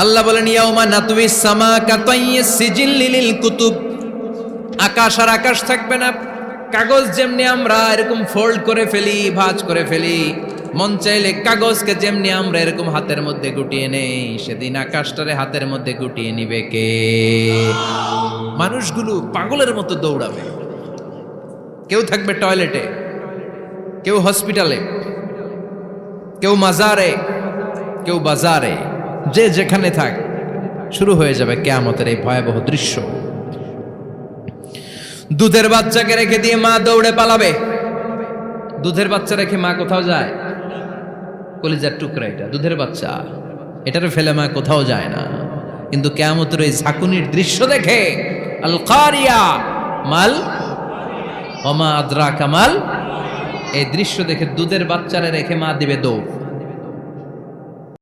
আল্লাহ বলেন ইয়াউমা নাতুইস সামা কাতাইয়িস সিজিল্লি লিল কুতুব, আকাশ আর আকাশ থাকবে না। কাগজ যেমনি আমরা এরকম ফোল্ড করে ফেলি, ভাঁজ করে ফেলি, মন চাইলে কাগজকে যেমনি আমরা এরকম হাতের মধ্যে গুটিয়ে নেই, সেদিন আকাশটারে হাতের মধ্যে গুটিয়ে নিবে কে? মানুষগুলো পাগলের মতো দৌড়াবে। কেউ থাকবে টয়লেটে, কেউ হসপিটালে, কেউ মাজারে, কেউ বাজারে, যে যেখানে থাক, শুরু হয়ে যাবে কিয়ামতের এই ভয়াবহ দৃশ্য। দুধের বাচ্চাকে রেখে দিয়ে মা দৌড়ে পালাবে। দুধের বাচ্চা রেখে মা কোথাও যায়? কলিজার টুকরা এটা, দুধের বাচ্চা, এটারে ফেলে মা কোথাও যায় না। কিন্তু কিয়ামতের এই ঝাঁকুনির দৃশ্য দেখে, আল কারিয়া মাল ওমা আদরাকা মাল, এই দৃশ্য দেখে দুধের বাচ্চারে রেখে মা দিবে দৌড়।